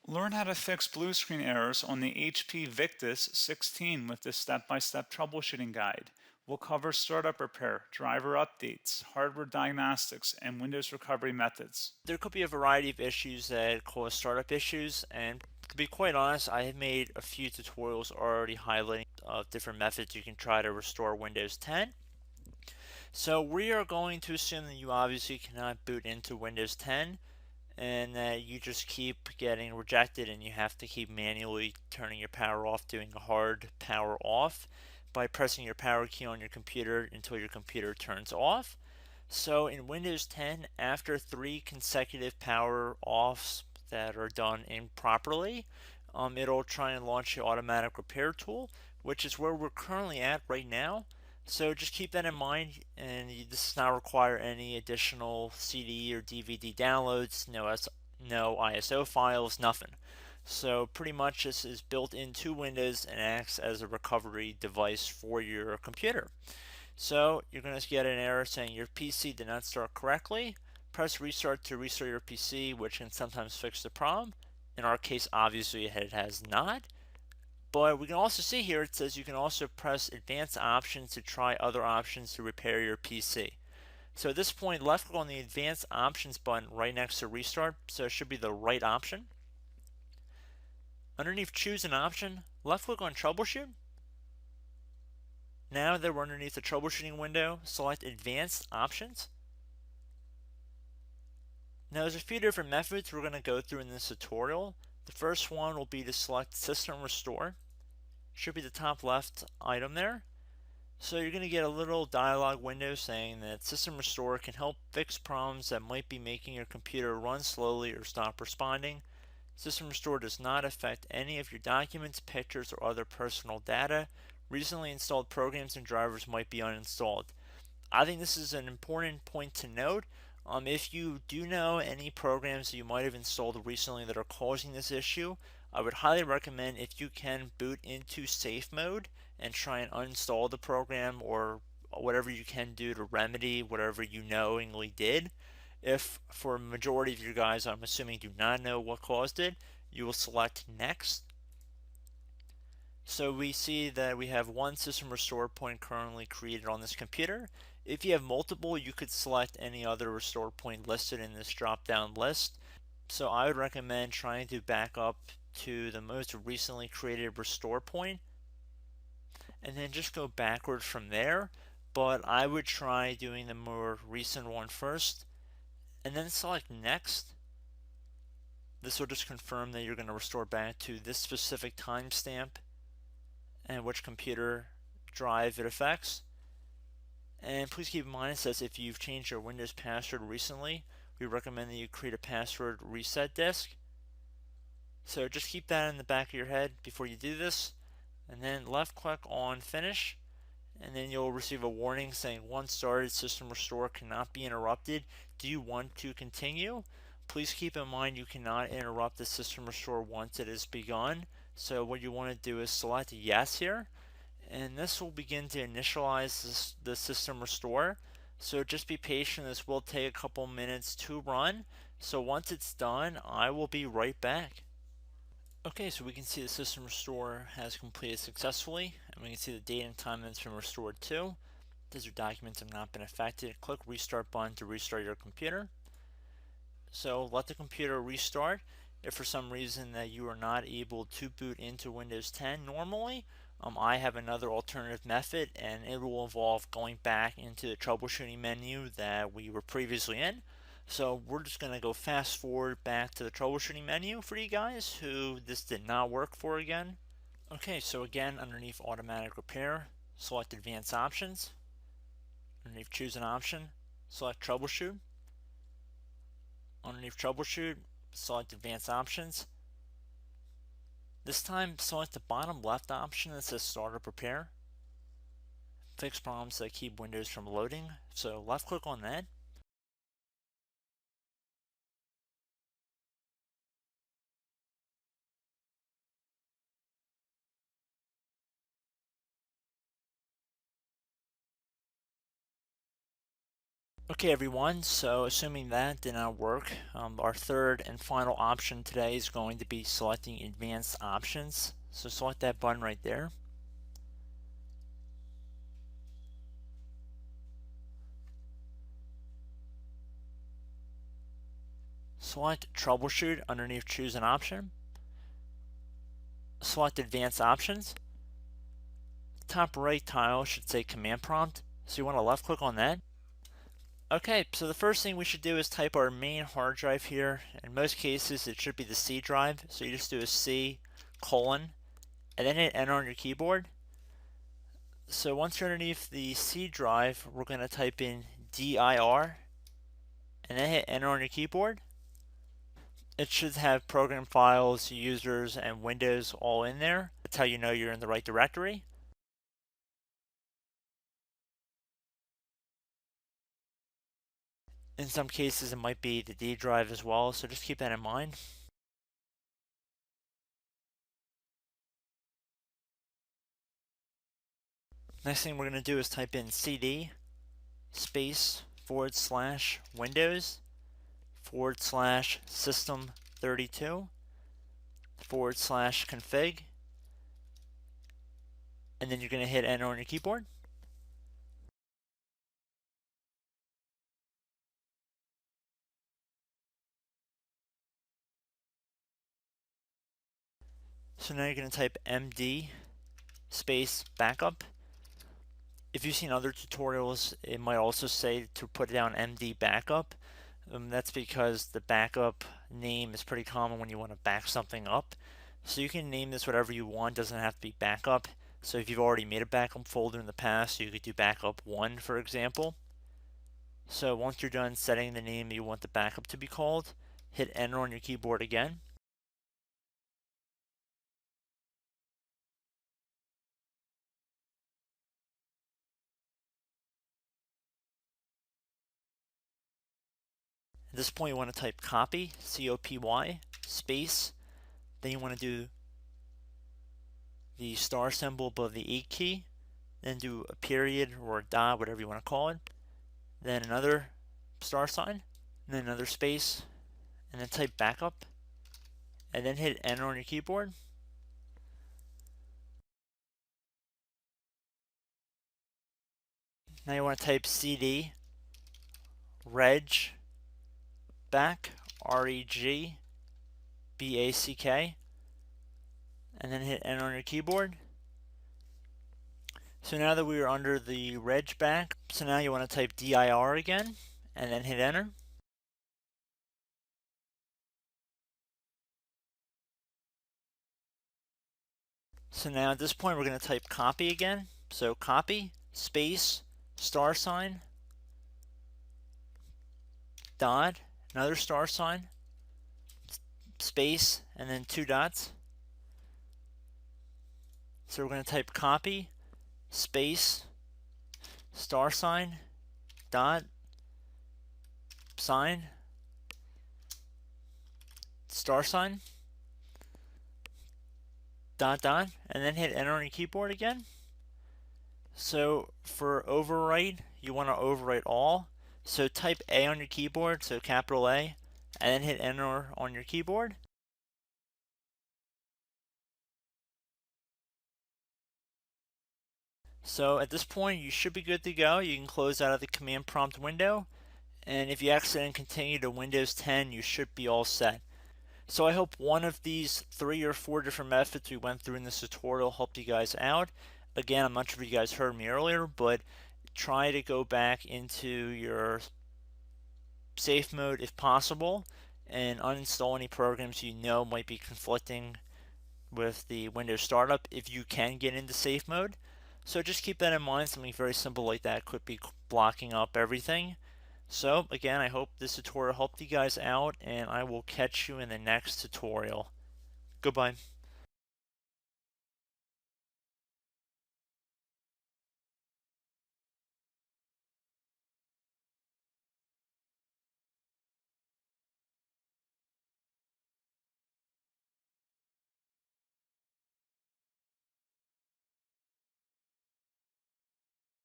Learn how to fix blue screen errors on the HP Victus 16 with this step-by-step troubleshooting guide. We'll cover startup repair, driver updates, hardware diagnostics, and Windows recovery methods. There could be a variety of issues that cause startup issues, and to be quite honest, I have made a few tutorials already highlighting different methods you can try to restore Windows 10. So we are going to assume that you obviously cannot boot into Windows 10 and that you just keep getting rejected and you have to keep manually turning your power off, doing a hard power off by pressing your power key on your computer until your computer turns off. So in Windows 10, after 3 consecutive power offs that are done improperly, it'll try and launch the automatic repair tool, which is where we're currently at right now. So just keep that in mind, and this does not require any additional CD or DVD downloads, no ISO files, nothing. So pretty much this is built into Windows and acts as a recovery device for your computer. So you're going to get an error saying your PC did not start correctly. Press restart to restart your PC, which can sometimes fix the problem. In our case, obviously it has not. But we can also see here it says you can also press advanced options to try other options to repair your PC. So at this point, left click on the advanced options button right next to restart, so it should be the right option. Underneath choose an option, left click on troubleshoot. Now that we're underneath the troubleshooting window, select advanced options. Now there's a few different methods we're going to go through in this tutorial. The first one will be to select system restore. Should be the top left item there. So you're going to get a little dialog window saying that System Restore can help fix problems that might be making your computer run slowly or stop responding. System Restore does not affect any of your documents, pictures, or other personal data. Recently installed programs and drivers might be uninstalled. I think this is an important point to note. If you do know any programs that you might have installed recently that are causing this issue, I would highly recommend if you can boot into safe mode and try and uninstall the program or whatever you can do to remedy whatever you knowingly did. If for a majority of you guys, I'm assuming do not know what caused it, you will select next. So we see that we have one system restore point currently created on this computer. If you have multiple, you could select any other restore point listed in this drop down list. So I would recommend trying to back up to the most recently created restore point and then just go backwards from there. But I would try doing the more recent one first and then select next. This will just confirm that you're going to restore back to this specific timestamp and which computer drive it affects. And please keep in mind it says if you've changed your Windows password recently, we recommend that you create a password reset disk. So just keep that in the back of your head before you do this, and then left click on finish, and then you'll receive a warning saying once started, system restore cannot be interrupted. Do you want to continue? Please keep in mind you cannot interrupt the system restore once it has begun. So what you want to do is select yes here, and this will begin to initialize the system restore. So just be patient, this will take a couple minutes to run. So once it's done, I will be right back. Okay, so we can see the system restore has completed successfully, and we can see the date and time that it's been restored to. These your documents have not been affected. Click restart button to restart your computer. So let the computer restart. If for some reason that you are not able to boot into Windows 10 normally, I have another alternative method, and it will involve going back into the troubleshooting menu that we were previously in. So we're just going to go fast forward back to the troubleshooting menu for you guys who this did not work for again. Okay, so again, underneath automatic repair, select advanced options. Underneath choose an option, select troubleshoot. Underneath troubleshoot, select advanced options. This time, select the bottom left option that says startup repair. Fix problems that keep Windows from loading. So left click on that. Okay everyone, so assuming that did not work, our third and final option today is going to be selecting advanced options. So select that button right there. Select troubleshoot underneath choose an option. Select advanced options. Top right tile should say command prompt, so you want to left click on that. Okay, so the first thing we should do is type our main hard drive here. In most cases, it should be the C drive. So you just do a C colon and then hit enter on your keyboard. So once you're underneath the C drive, we're going to type in dir and then hit enter on your keyboard. It should have program files, users, and Windows all in there. That's how you know you're in the right directory. In some cases, it might be the D drive as well, so just keep that in mind. Next thing we're going to do is type in cd space / Windows / system 32 / config, and then you're going to hit enter on your keyboard. So now you're going to type md space backup. If you've seen other tutorials, it might also say to put down md backup. That's because the backup name is pretty common when you want to back something up. So you can name this whatever you want, doesn't have to be backup. So if you've already made a backup folder in the past, you could do backup 1, for example. So once you're done setting the name you want the backup to be called, hit enter on your keyboard again. At this point you want to type copy, C-O-P-Y, space, then you want to do the star symbol above the 8 key, then do a period or a dot, whatever you want to call it, then another star sign, and then another space, and then type backup, and then hit enter on your keyboard. Now you want to type cd reg back, R-E-G B-A-C-K, and then hit enter on your keyboard. So now that we are under the reg back, so now you want to type dir again, and then hit enter. So now at this point we're going to type copy again. So copy, space, star sign, dot, another star sign, space, and then 2 dots. So we're going to type copy, space, star sign, dot, sign, star sign, dot, dot, and then hit enter on your keyboard again. So for overwrite, you want to overwrite all. So type A on your keyboard, so capital A, and then hit enter on your keyboard. So at this point, you should be good to go. You can close out of the command prompt window. And if you accidentally continue to Windows 10, you should be all set. So I hope one of these 3 or 4 different methods we went through in this tutorial helped you guys out. Again, I'm not sure if you guys heard me earlier, but try to go back into your safe mode if possible and uninstall any programs you know might be conflicting with the Windows startup if you can get into safe mode. So just keep that in mind. Something very simple like that could be blocking up everything. So again, I hope this tutorial helped you guys out, and I will catch you in the next tutorial. Goodbye.